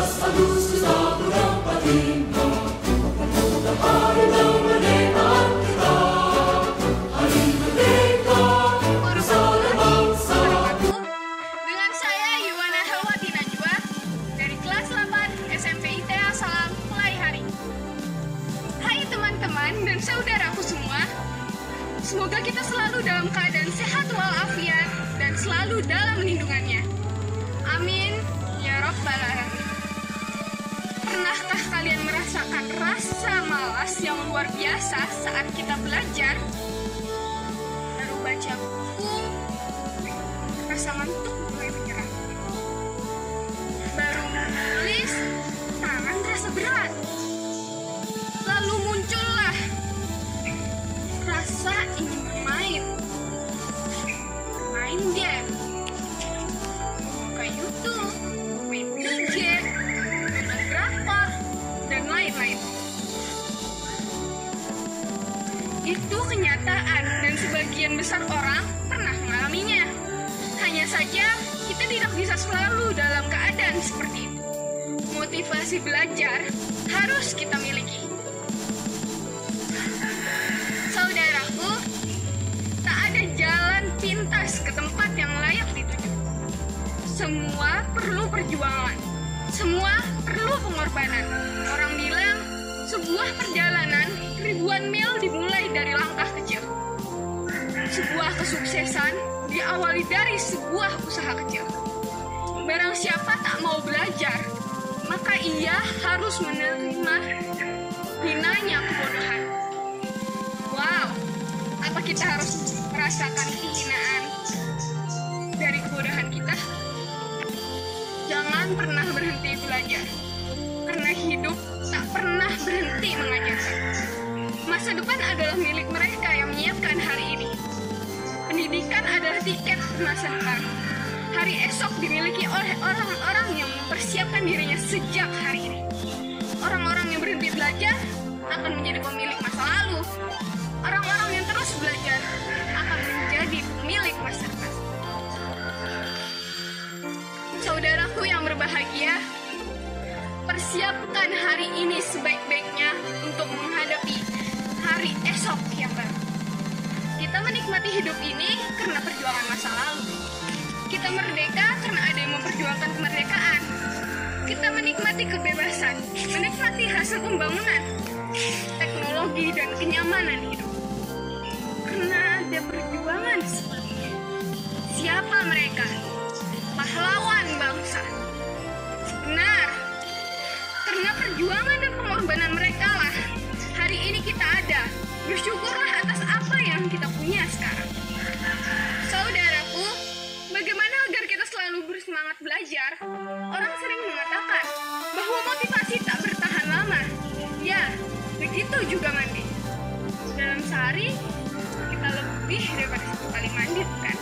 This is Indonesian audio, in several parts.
Agustus tahun 45, pemuda hari kemerdekaan kita, hari merdeka bersama bangsa. Dengan saya Yuwana Helwati Najwa dari kelas 8 SMP ITA Salam Mulai Hari. Hai teman-teman dan saudaraku semua, semoga kita selalu dalam keadaan sehat walafiat dan selalu dalam lindungannya. Amin ya Rabbal Alamin. Pernahkah kalian merasakan rasa malas yang luar biasa saat kita belajar? Baru baca buku, rasa ngantuk mulai menyerang. Baru menulis, tangan terasa berat. Lalu muncullah rasa ingin bermain. Main game, buka YouTube, main PJ, nonton drakor, dan lain-lain. Itu kenyataan dan sebagian besar orang pernah mengalaminya. Hanya saja kita tidak bisa selalu dalam keadaan seperti itu. Motivasi belajar harus kita miliki. Saudaraku, tak ada jalan pintas ke tempat yang layak dituju. Semua perlu perjuangan. Semua perlu pengorbanan. Orang bilang, sebuah perjalanan ribuan mil dimulai dari langkah kecil. Sebuah kesuksesan diawali dari sebuah usaha kecil. Barang siapa tak mau belajar, maka ia harus menerima hinanya kebodohan. Wow, apa kita harus merasakan kehinaan dari kebodohan kita? Jangan pernah berhenti belajar, karena hidup tak pernah berhenti mengajarkan. Masa depan adalah milik mereka yang menyiapkan hari ini. Pendidikan adalah tiket masa depan. Hari esok dimiliki oleh orang-orang yang mempersiapkan dirinya sejak hari ini. Orang-orang yang berhenti belajar akan menjadi pemilik masa lalu. Orang-orang yang terus belajar akan menjadi pemilik masa depan. Saudaraku yang berbahagia, persiapkan hari ini sebaik-baiknya untuk menghadapi hari esok yang baru. Kita menikmati hidup ini karena perjuangan masa lalu. Kita merdeka karena ada yang memperjuangkan kemerdekaan. Kita menikmati kebebasan, menikmati hasil pembangunan, teknologi dan kenyamanan hidup. Karena ada perjuangan sebelumnya. Siapa mereka? Pahlawan bangsa. Benar. Karena perjuangan dan pengorbanan mereka lah hari ini kita ada. Bersyukurlah atas apa yang kita punya sekarang. Saudaraku, bagaimana agar kita selalu bersemangat belajar? Orang sering mengatakan bahwa motivasi tak bertahan lama. Ya, begitu juga mandi. Dalam sehari, kita lebih daripada 1 kali mandi, bukan?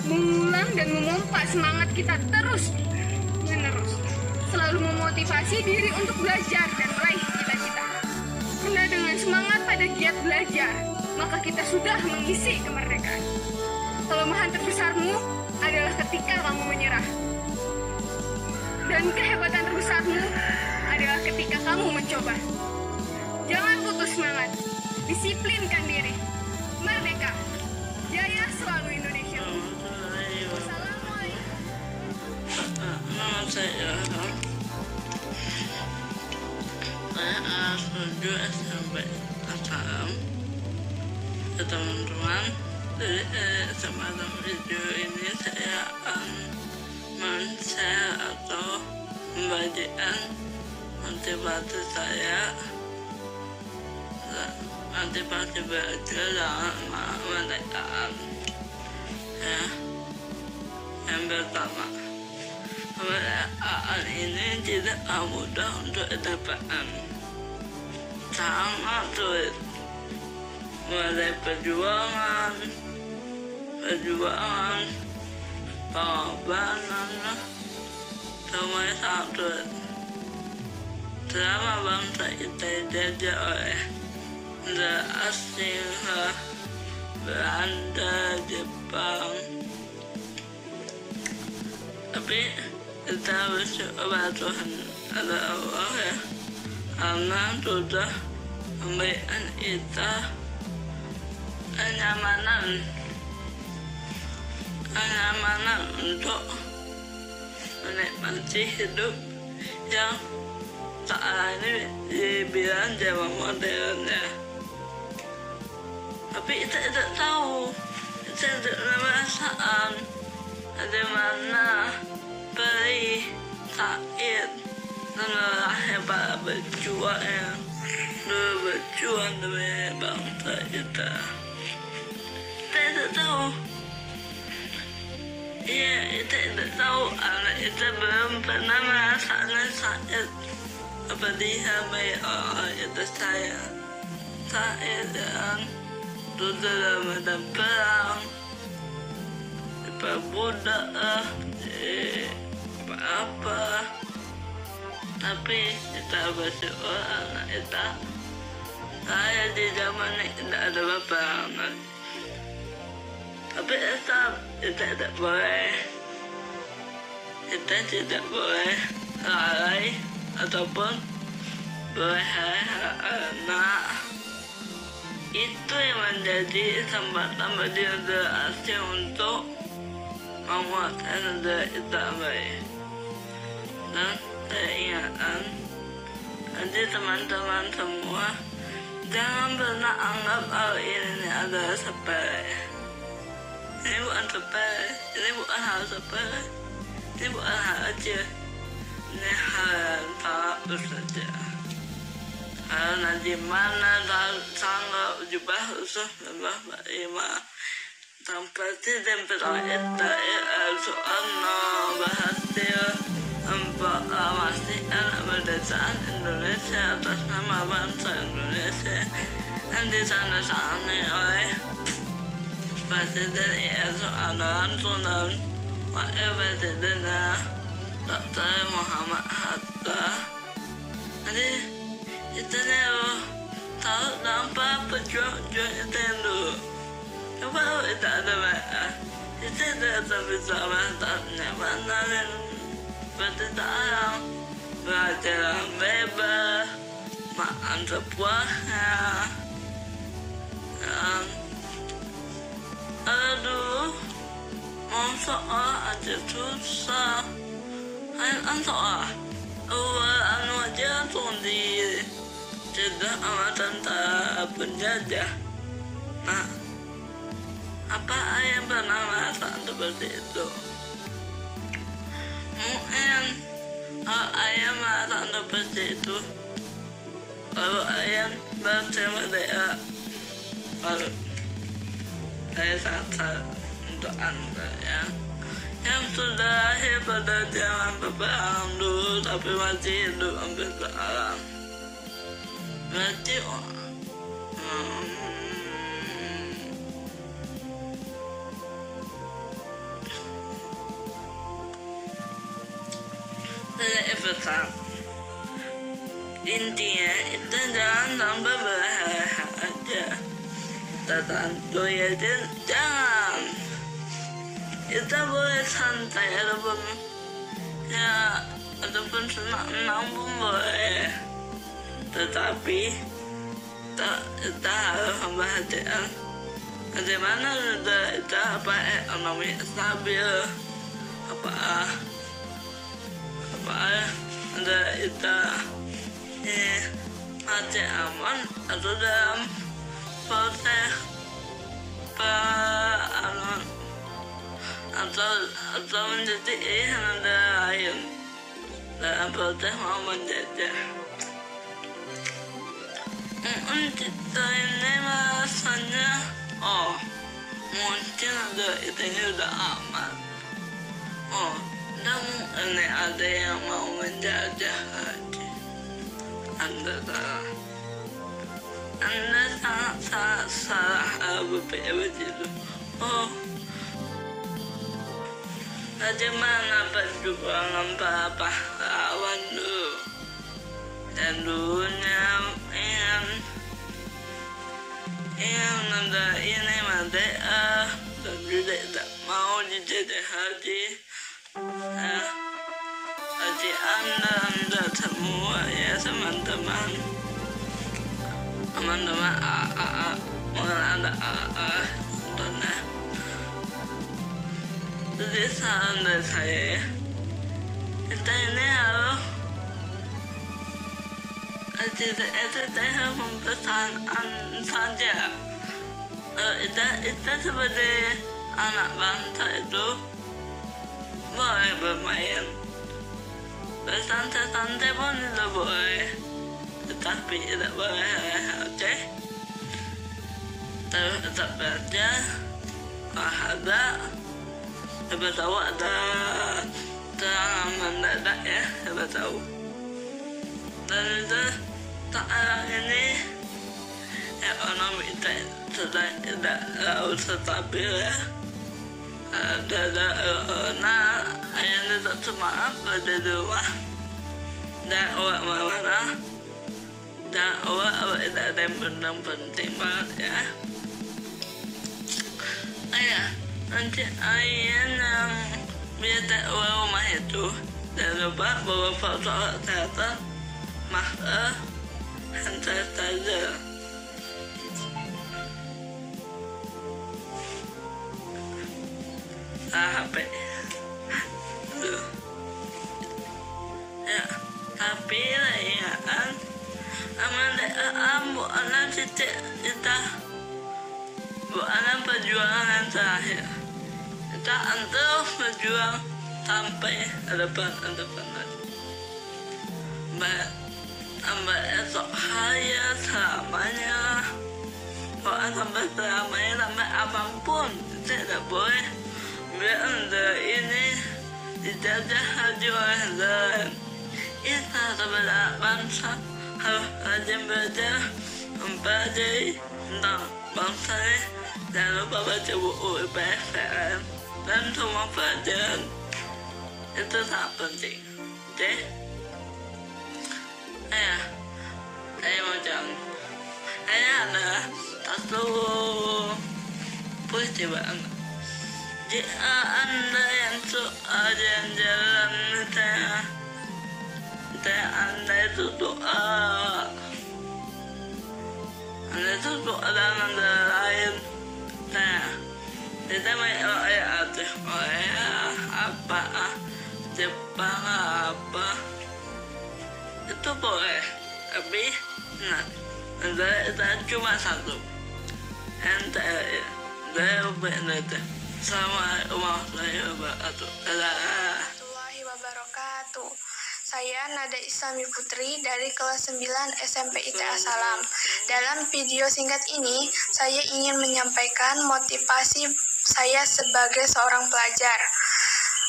Mengulang dan memompa semangat kita terus menerus. Selalu memotivasi diri untuk belajar dan meraih cita-cita. Karena dengan semangat pada giat belajar, maka kita sudah mengisi kemerdekaan. Kelemahan terbesarmu adalah ketika kamu menyerah. Dan kehebatan terbesarmu adalah ketika kamu mencoba. Jangan putus semangat. Disiplinkan diri. Merdeka. Jaya selalu Indonesia. Wassalamualaikum. Nama saya setuju SMP Asam. Teman-teman, dari semacam video ini saya akan men-share atau membagikan motivasi saya, motivasi belajar dalam kemerdekaan. Ya, yang pertama, kemerdekaan ini tidak mudah untuk didapatkan. Sangat sulit. Mulai perjuangan, pengorbanan, semuanya sangat sulit. Selama bangsa kita dijajah oleh asing, Belanda, Jepang, tapi kita bersyukur Tuhan ada Allah ya, karena sudah memberikan kita kenyamanan untuk menikmati hidup yang saat ini dibilang zaman modern ya. Tapi kita tidak tahu, kita tidak merasakan bagaimana perih, sakit, dan lelahnya para berjuang yang berjuang demi bangsa kita. Kita tidak tahu. Iya, kita tidak tahu karena kita belum pernah merasakan sakit seperti bagi orang itu saya dan sudah dalam medan perang, diperbudak apa, tapi kita bersyukur anak kita saya di zaman ini tidak ada peperangan. Tapi tetap kita tidak boleh lalai ataupun berharap itu yang menjadi kesempatan bagi negara asing untuk menguatkan negara kita baik. Dan saya ingatkan nanti teman-teman semua, jangan pernah anggap hal ini adalah sepele. Ini bukan sepele, ini bukan hal sepele, ini bukan hal kecil, ini hal yang sangat besar. Karena di mana tanggal 17 1945 Presiden kita Soekarno berhasil memastikan kemerdekaan Indonesia atas nama bangsa Indonesia yang ditandatangani oleh Presiden Soekarno langsung dan Wakil Presidennya Dr. Muhammad Hatta. Jadi itu loh, tahu tanpa pejuang-pejuang itu dulu. Coba kalau kita ada mereka, kita tidak bisa melihatnya mana yang bertentangan, belajar bebas, makan sepuasnya. Dan aduh, mau soal aja susah. Hanya soal anu aja langsung dicegah sama tentara penjajah. Nah, apa yang pernah merasakan seperti itu? Mungkin kalau ayah merasakan seperti itu, kalau ayah berterima kasih, kalau saya sangat untuk anda yang sudah lahir pada zaman peperangan dulu tapi masih hidup sampai sekarang. Berarti saya pesan intinya itu jangan sampai berharap aja. Tertentu ya jangan. Kita boleh santai ataupun senang pun boleh, tetapi kita harus memperhatikan bagaimana kita ekonomi stabil, apa ada kita masih aman atau dalam proses atau menjadi negara lain dalam proses mau menjajah. Kita ini rasanya mungkin ada ini udah aman, dan ini ada yang mau menjajah lagi. Anda sangat salah berpikir begitu. Bagaimana perjuangan para pahlawan dulu dan dulunya ingin negara ini merdeka dan juga tidak mau dijajah lagi. semua ya teman-teman mungkin ada contohnya. Jadi saran dari saya ya, kita ini harus harus mempertahankan saja. Kita sebagai anak bangsa itu boleh bermain, bersantai-santai pun tidak boleh, tetapi tidak boleh receh. Terus tetap belajar, kalau ada siapa tahu ada serangan mendadak ya, siapa tahu. Dan itu sekarang ini ekonomi kita sudah tidak terlalu stabil ya. Ada yang tetap semangat pada rumah dan orang mana dan orang tidak ada yang penting banget ya. Nanti ayah yang biasa rumah itu jangan lupa bawa protokol kesehatan, masker, hand sanitizer. HP ya, tapi layangan bukan titik kita, bukan perjuangan terakhir. Kita terus berjuang sampai depan sampai esok hari selamanya, bukan sampai selamanya, sampai apapun tidak boleh biar ini dijajah haji oleh lain. Kita sebagai bangsa harus rajin belajar, mempelajari tentang bangsa ini. Jangan lupa baca buku IPS dan semua pelajaran itu sangat penting. Oke? Saya mau jalan. Saya ada satu puisi banget. Jika Anda yang suka jalan-jalan, Anda itu doa. Anda itu doa dengan lain. Kita apa Jepang apa itu boleh, tapi Anda cuma satu. Saya berkata Assalamualaikum warahmatullahi wabarakatuh. Saya Nada Islami Putri dari kelas 9 SMP ITA Salam. Dalam video singkat ini, saya ingin menyampaikan motivasi saya sebagai seorang pelajar.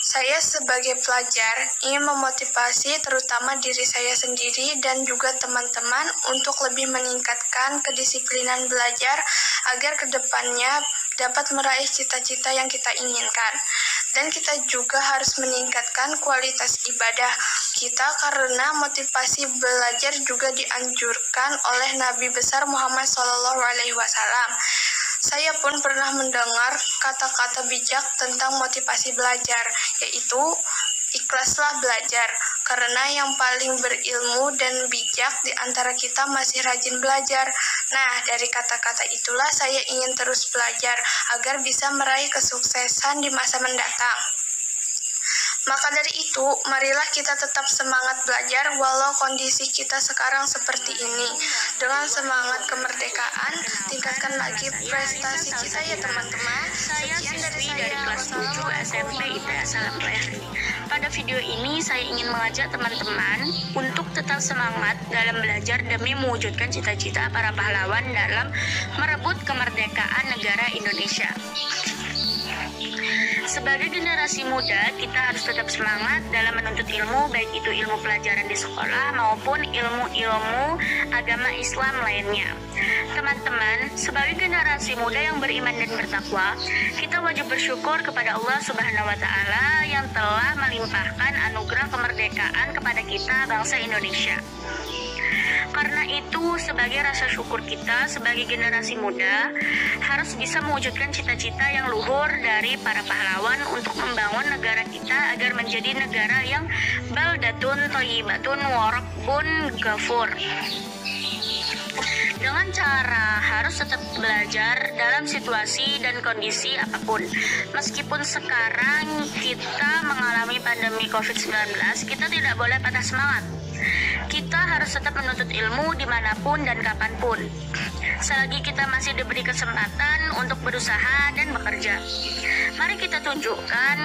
Saya sebagai pelajar ingin memotivasi terutama diri saya sendiri dan juga teman-teman untuk lebih meningkatkan kedisiplinan belajar agar kedepannya dapat meraih cita-cita yang kita inginkan. Dan kita juga harus meningkatkan kualitas ibadah kita karena motivasi belajar juga dianjurkan oleh Nabi besar Muhammad SAW. Saya pun pernah mendengar kata-kata bijak tentang motivasi belajar, yaitu ikhlaslah belajar, karena yang paling berilmu dan bijak di antara kita masih rajin belajar. Nah, dari kata-kata itulah saya ingin terus belajar agar bisa meraih kesuksesan di masa mendatang. Maka dari itu, marilah kita tetap semangat belajar walau kondisi kita sekarang seperti ini. Dengan semangat kemerdekaan, tingkatkan lagi prestasi kita ya teman-teman. Sekian dari saya, kelas 7 SMP ITA Salam Bayari. Pada video ini saya ingin mengajak teman-teman untuk tetap semangat dalam belajar demi mewujudkan cita-cita para pahlawan dalam merebut kemerdekaan negara Indonesia. Sebagai generasi muda, kita harus tetap semangat dalam menuntut ilmu, baik itu ilmu pelajaran di sekolah maupun ilmu-ilmu agama Islam lainnya. Teman-teman, sebagai generasi muda yang beriman dan bertakwa, kita wajib bersyukur kepada Allah Subhanahu wa Ta'ala yang telah melimpahkan anugerah kemerdekaan kepada kita bangsa Indonesia. Karena itu, sebagai rasa syukur kita sebagai generasi muda, harus bisa mewujudkan cita-cita yang luhur dari para pahlawan untuk membangun negara kita agar menjadi negara yang baldatun thayyibatun wa rabbun ghafur. Dengan cara harus tetap belajar dalam situasi dan kondisi apapun. Meskipun sekarang kita mengalami pandemi COVID-19, kita tidak boleh patah semangat. Kita harus tetap menuntut ilmu dimanapun dan kapanpun. Selagi kita masih diberi kesempatan untuk berusaha dan bekerja, mari kita tunjukkan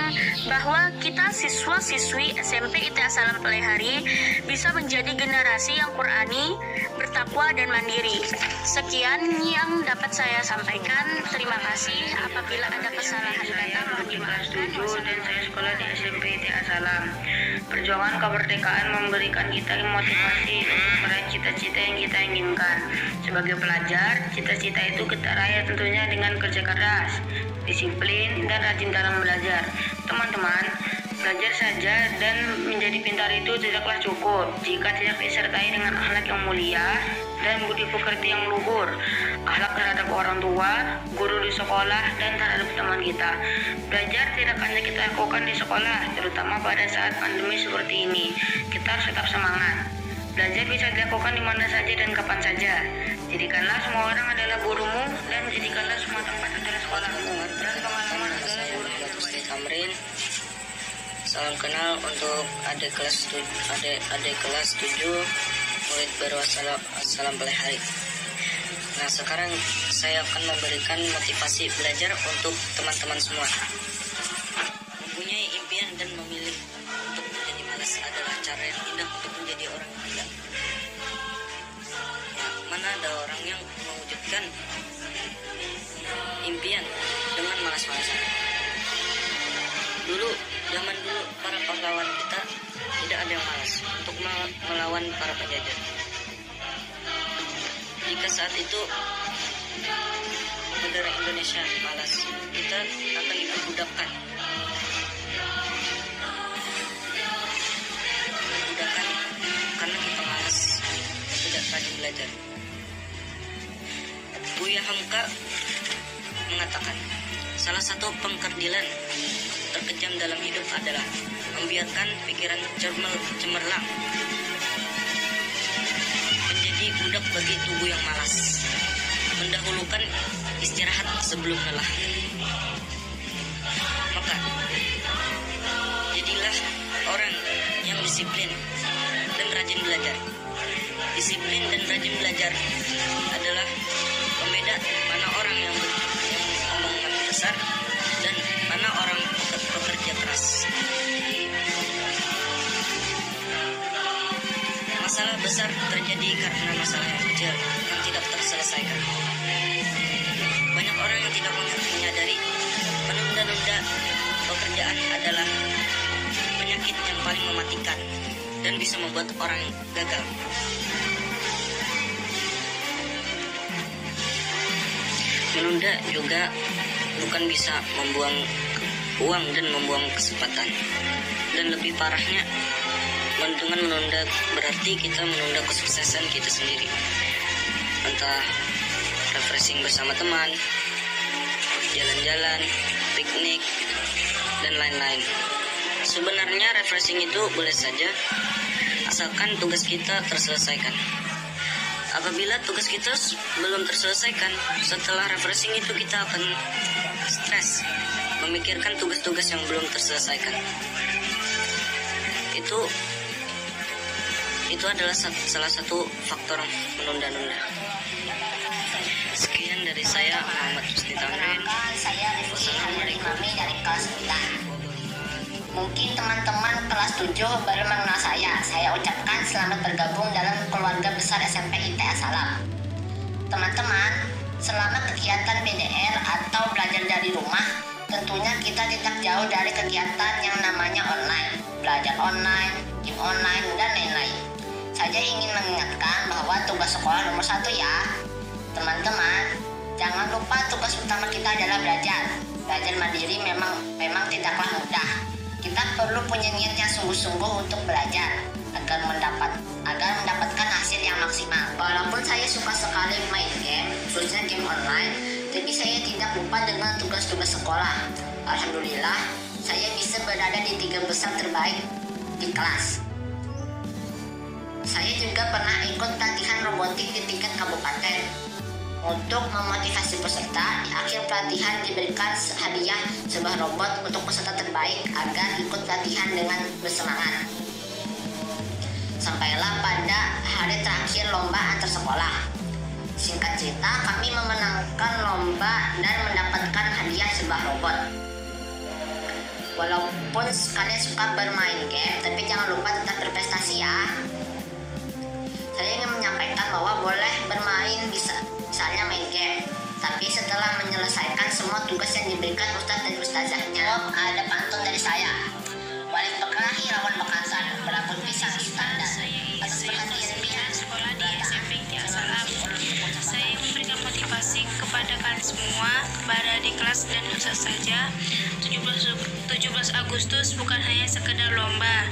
bahwa kita siswa-siswi SMP ITA Salam Pelihari bisa menjadi generasi yang Qurani, bertakwa dan mandiri. Sekian yang dapat saya sampaikan. Terima kasih. Apabila ada kesalahan kata mohon dimaafkan. Dan saya sekolah di SMP ITA Salam. Perjuangan kemerdekaan memberikan kita motivasi untuk meraih cita-cita yang kita inginkan. Sebagai pelajar, cita-cita itu kita raih tentunya dengan kerja keras, disiplin, dan rajin dalam belajar. Teman-teman, belajar saja dan menjadi pintar itu tidaklah cukup jika tidak disertai dengan akhlak yang mulia dan budi pekerti yang luhur, akhlak terhadap orang tua, guru di sekolah, dan terhadap teman kita. Belajar tidak hanya kita lakukan di sekolah, terutama pada saat pandemi seperti ini. Kita harus tetap semangat. Belajar bisa dilakukan di mana saja dan kapan saja. Jadikanlah semua orang adalah gurumu, dan jadikanlah semua tempat adalah sekolahmu. Dan pengalaman adalah guru yang terbaik. Tamrin. Salam kenal untuk adik kelas 7 murid baru Salam Pelihari. Nah, sekarang saya akan memberikan motivasi belajar untuk teman-teman semua. Mempunyai impian dan memilih untuk menjadi malas adalah cara yang indah untuk menjadi orang yang gila. Ya, mana ada orang yang mewujudkan impian dengan malas-malasan. Zaman dulu para pahlawan kita tidak ada yang malas untuk melawan para penjajah. Jika saat itu negara Indonesia malas, kita akan diperbudakan. Diperbudakan karena kita malas, tidak rajin belajar. Buya Hamka mengatakan, salah satu pengkerdilan terkejam dalam hidup adalah membiarkan pikiran cemerlang menjadi budak bagi tubuh yang malas, mendahulukan istirahat sebelum lelah. Maka jadilah orang yang disiplin dan rajin belajar. Disiplin dan rajin belajar adalah pembeda mana orang yang omongan besar dan mana orang pekerja keras. Masalah besar terjadi karena masalah yang kecil yang tidak terselesaikan. Banyak orang yang tidak menyadari menunda-nunda pekerjaan adalah penyakit yang paling mematikan dan bisa membuat orang gagal. Menunda juga bukan bisa membuang uang dan membuang kesempatan. Dan lebih parahnya, dengan menunda berarti kita menunda kesuksesan kita sendiri. Entah refreshing bersama teman, jalan-jalan, piknik, dan lain-lain. Sebenarnya refreshing itu boleh saja, asalkan tugas kita terselesaikan. Apabila tugas kita belum terselesaikan, setelah refreshing itu kita akan stres, memikirkan tugas-tugas yang belum terselesaikan. Itu adalah salah satu faktor menunda-nunda. Sekian dari saya, Muhammad Husni Tamrin. Saya Rifki Halil Imami dari kelas 9. Mungkin teman-teman kelas 7 baru mengenal saya. Saya ucapkan selamat bergabung dalam keluarga besar SMP ITA Salam. Teman-teman, selama kegiatan BDR atau belajar dari rumah, tentunya kita tidak jauh dari kegiatan yang namanya online, belajar online, game online, dan lain-lain. Saya ingin mengingatkan bahwa tugas sekolah nomor 1 ya. Teman-teman, jangan lupa tugas utama kita adalah belajar. Belajar mandiri memang tidaklah mudah. Kita perlu punya niat yang sungguh-sungguh untuk belajar agar mendapatkan hasil yang maksimal. Walaupun saya suka sekali main game, khususnya game online, Tapi saya tidak lupa dengan tugas-tugas sekolah. Alhamdulillah, saya bisa berada di 3 besar terbaik di kelas. Saya juga pernah ikut pelatihan robotik di tingkat kabupaten. Untuk memotivasi peserta, di akhir pelatihan diberikan hadiah sebuah robot untuk peserta terbaik agar ikut pelatihan dengan bersemangat. Sampailah pada hari terakhir lomba antar sekolah. Singkat cerita, kami memenangkan lomba dan mendapatkan hadiah sebuah robot. Walaupun kalian suka bermain game, tapi jangan lupa tetap berprestasi ya. Saya ingin menyampaikan bahwa boleh bermain, misalnya main game, tapi setelah menyelesaikan semua tugas yang diberikan ustadz dan ustazahnya. Ada pantun dari saya. Walik berkelahi lawan bekasan, berambut pisang standar. Atas perhatian pihak sekolah di SMP Inti Salam. Saya memberikan motivasi kepada kalian semua, kepada adik kelas dan ustaz saja. 17 Agustus bukan hanya sekedar lomba,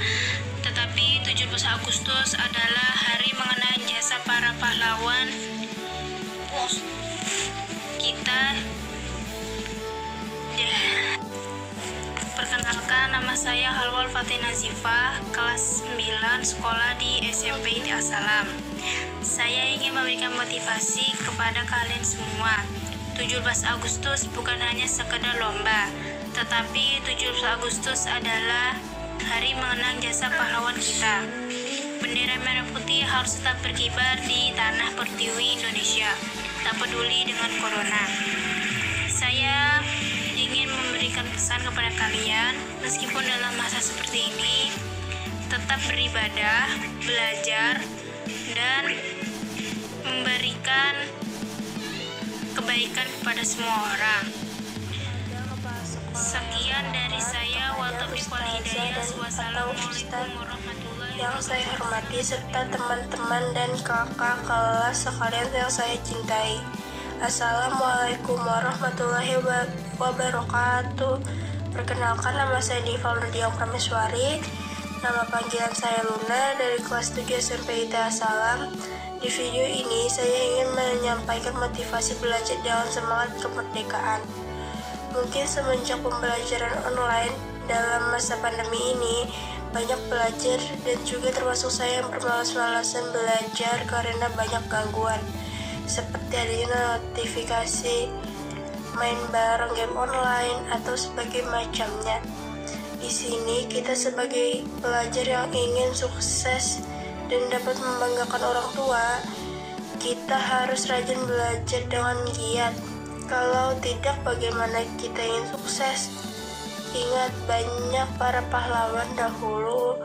tetapi 17 Agustus adalah hari mengenang jasa para pahlawan kita. Perkenalkan, nama saya Halwal Fatina Zifa, kelas 9, sekolah di SMP Inti Salam. Saya ingin memberikan motivasi kepada kalian semua. 17 Agustus bukan hanya sekedar lomba, tetapi 17 Agustus adalah hari mengenang jasa pahlawan kita. Bendera merah putih harus tetap berkibar di tanah pertiwi Indonesia, tak peduli dengan corona. Saya ingin memberikan pesan kepada kalian, meskipun dalam masa seperti ini, tetap beribadah, belajar, dan memberikan kebaikan kepada semua orang. Sekian dari saya, wa taufiq wal hidayah. Wassalamualaikum warahmatullahi yang saya hormati serta teman-teman dan kakak kelas sekalian yang saya cintai. Assalamualaikum warahmatullahi wabarakatuh. Perkenalkan, nama saya Diva Nurdiang Prameswari. Nama panggilan saya Luna dari kelas 7 SMP Inti Salam. Di video ini saya ingin menyampaikan motivasi belajar dengan semangat kemerdekaan. Mungkin semenjak pembelajaran online dalam masa pandemi ini, banyak pelajar dan juga termasuk saya yang bermalas-malasan belajar karena banyak gangguan, seperti adanya notifikasi, main bareng game online, atau sebagainya macamnya. Di sini kita sebagai pelajar yang ingin sukses dan dapat membanggakan orang tua, kita harus rajin belajar dengan giat. Kalau tidak, bagaimana kita ingin sukses? Ingat, banyak para pahlawan dahulu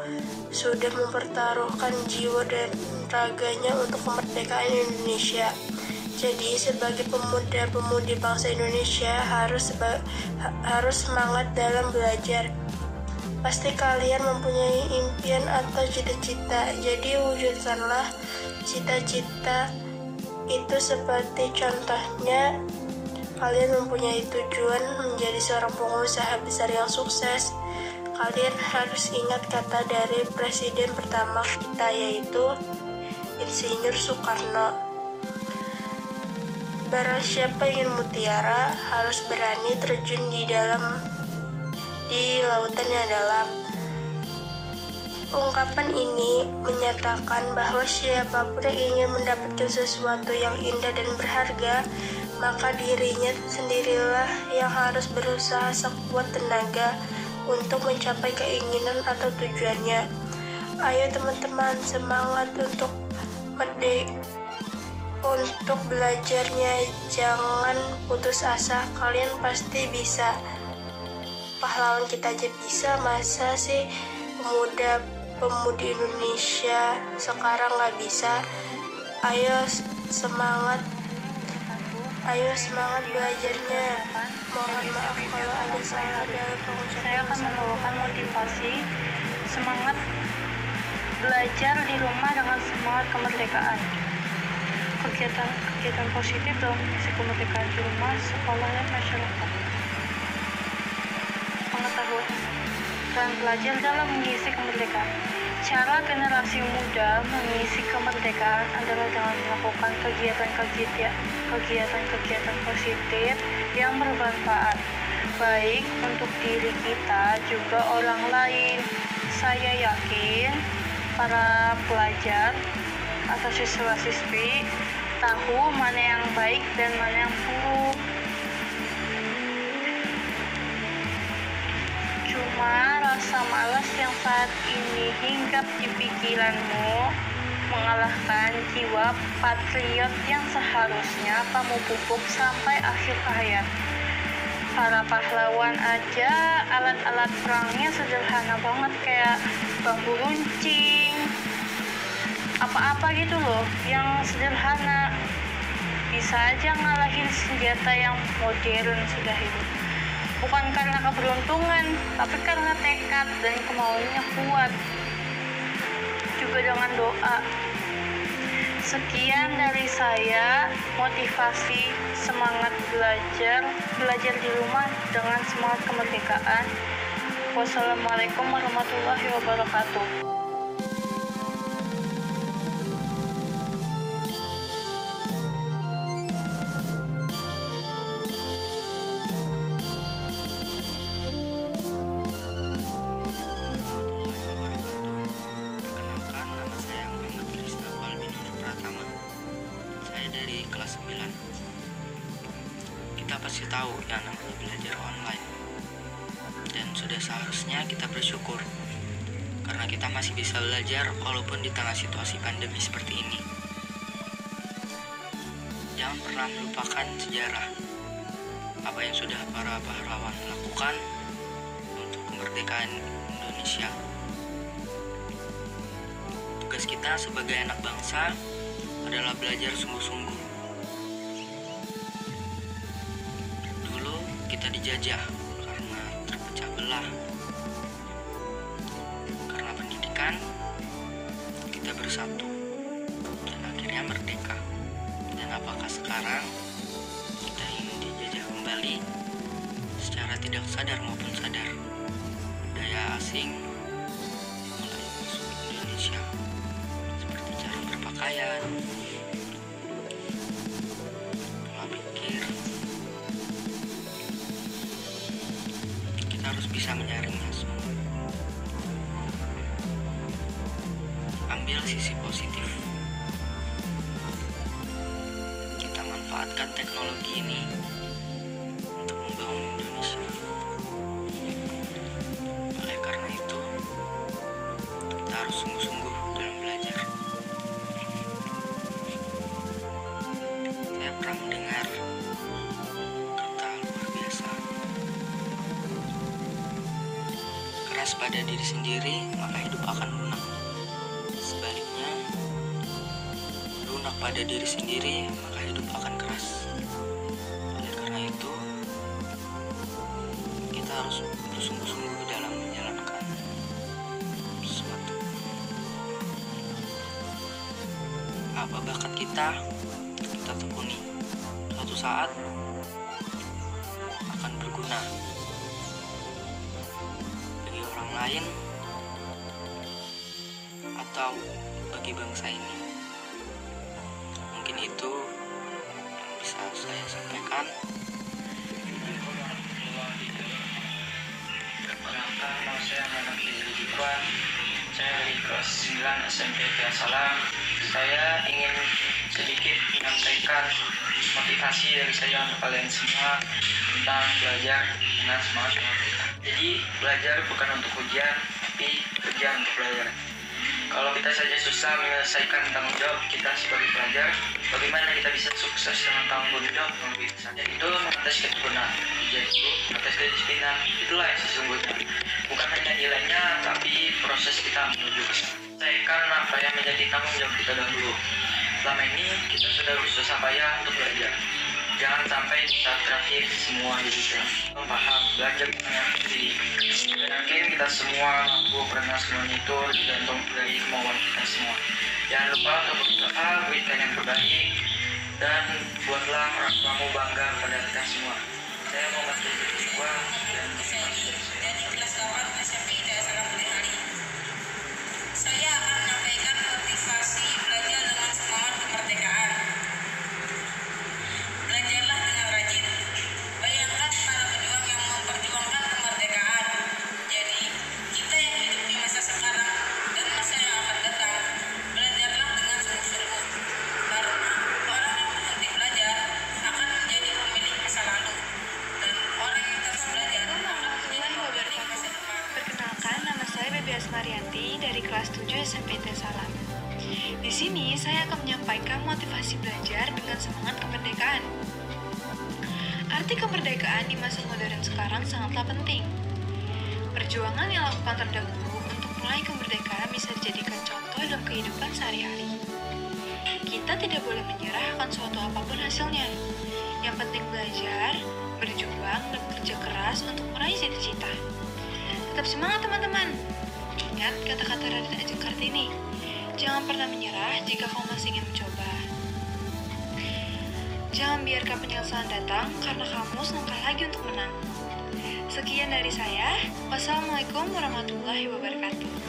sudah mempertaruhkan jiwa dan raganya untuk kemerdekaan Indonesia. Jadi, sebagai pemuda-pemudi bangsa Indonesia harus semangat dalam belajar. Pasti kalian mempunyai impian atau cita-cita, jadi wujudkanlah cita-cita itu. Seperti contohnya, kalian mempunyai tujuan menjadi seorang pengusaha besar yang sukses. Kalian harus ingat kata dari presiden pertama kita, yaitu Insinyur Soekarno. Barang siapa ingin mutiara harus berani terjun di lautan yang dalam. Ungkapan ini menyatakan bahwa siapapun yang ingin mendapatkan sesuatu yang indah dan berharga, maka dirinya sendirilah yang harus berusaha sekuat tenaga untuk mencapai keinginan atau tujuannya. Ayo teman-teman, semangat untuk belajarnya, jangan putus asa, kalian pasti bisa. Pahlawan kita aja bisa, masa sih pemuda-pemudi Indonesia sekarang nggak bisa? Ayo semangat belajarnya. Mohon maaf kalau ada salah dalam pengucapan. Saya akan membawakan motivasi semangat belajar di rumah dengan semangat kemerdekaan. Kegiatan positif dalam mengisi kemerdekaan di rumah, sekolah, dan masyarakat. Pengetahuan dan belajar dalam mengisi kemerdekaan. Cara generasi muda mengisi kemerdekaan adalah dengan melakukan kegiatan-kegiatan positif yang bermanfaat, baik untuk diri kita juga orang lain. Saya yakin para pelajar atau siswa-siswi tahu mana yang baik dan mana yang buruk. Cuma rasa malas yang saat ini hinggap di pikiranmu mengalahkan jiwa patriot yang seharusnya kamu pupuk sampai akhir hayat. Para pahlawan aja alat-alat perangnya sederhana banget, kayak bambu runcing, apa-apa gitu loh yang sederhana. Bisa aja ngalahin senjata yang modern sudah itu. Bukan karena keberuntungan, tapi karena tekad dan kemauannya kuat. Juga dengan doa. Sekian dari saya, motivasi, semangat belajar di rumah dengan semangat kemerdekaan. Wassalamualaikum warahmatullahi wabarakatuh. Dari kelas 9. Kita pasti tahu yang namanya belajar online. Dan sudah seharusnya kita bersyukur karena kita masih bisa belajar walaupun di tengah situasi pandemi seperti ini. Jangan pernah melupakan sejarah apa yang sudah para pahlawan lakukan untuk kemerdekaan Indonesia. Tugas kita sebagai anak bangsa adalah belajar sungguh-sungguh. Dulu kita dijajah karena terpecah belah. Karena pendidikan, kita bersatu dan akhirnya merdeka. Dan apakah sekarang kita ingin dijajah kembali secara tidak sadar maupun sadar? Budaya asing mulai masuk Indonesia, seperti cara berpakaian, pola pikir. Kita harus bisa menyaringnya semua. Ambil sisi positif. Kita manfaatkan teknologi ini untuk membangun Indonesia. Oleh karena itu, kita harus sungguh-sungguh dalam belajar. Saya pernah mendengar kata luar biasa. Keras pada diri sendiri, maka hidup akan lunak. Sebaliknya, lunak pada diri sendiri, maka hidup akan keras. Oleh karena itu, kita harus bersungguh-sungguh dalam menjalankan sesuatu. Apa bakat kita tekuni. Suatu saat akan berguna bagi orang lain atau bagi bangsa ini. Mungkin itu yang bisa saya sampaikan. Perkenalkan, nama saya Muhammad Ridwan. Saya dari kelas 9 SMP ITE Asalam. Saya ingin sedikit menyampaikan motivasi dari saya untuk kalian semua tentang belajar dengan semangat kemerdekaan. Jadi belajar bukan untuk ujian, tapi ujian untuk belajar. Kalau kita saja susah menyelesaikan tanggung jawab kita sebagai pelajar, bagaimana kita bisa sukses dengan tanggung jawab yang lebih besar? Yaitu mengatas ketekunan, ujian itu mengatas kedisiplinan. Itulah yang sesungguhnya. Bukan hanya nilainya, tapi proses kita menuju ke sana. Selesaikan apa yang menjadi tanggung jawab kita dahulu. Selama ini kita sudah berusaha payah untuk belajar. Jangan sampai saat terakhir semua jadi paham belajar dengan diri. Dan yakin kita semua mampu karena semuanya itu tergantung dari kemauan kita semua. Jangan lupa untuk berdoa, berikan yang terbaik, dan buatlah orang tuamu bangga pada kita semua. Saya Muhammad Ridwan dan dari kelas 8 SMP ITE Asalam Hari. Saya Fitri dari kelas 7 SMP IT Salam. Di sini saya akan menyampaikan motivasi belajar dengan semangat kemerdekaan. Arti kemerdekaan di masa modern sekarang sangatlah penting. Perjuangan yang dilakukan terdahulu untuk meraih kemerdekaan bisa dijadikan contoh dalam kehidupan sehari-hari. Kita tidak boleh menyerah akan suatu apapun hasilnya. Yang penting belajar, berjuang, dan bekerja keras untuk meraih cita-cita. Tetap semangat teman-teman. Ingat kata-kata Raden Ajeng Kartini. Jangan pernah menyerah jika kamu masih ingin mencoba. Jangan biarkan penyesalan datang karena kamu selangkah lagi untuk menang. Sekian dari saya. Wassalamualaikum warahmatullahi wabarakatuh.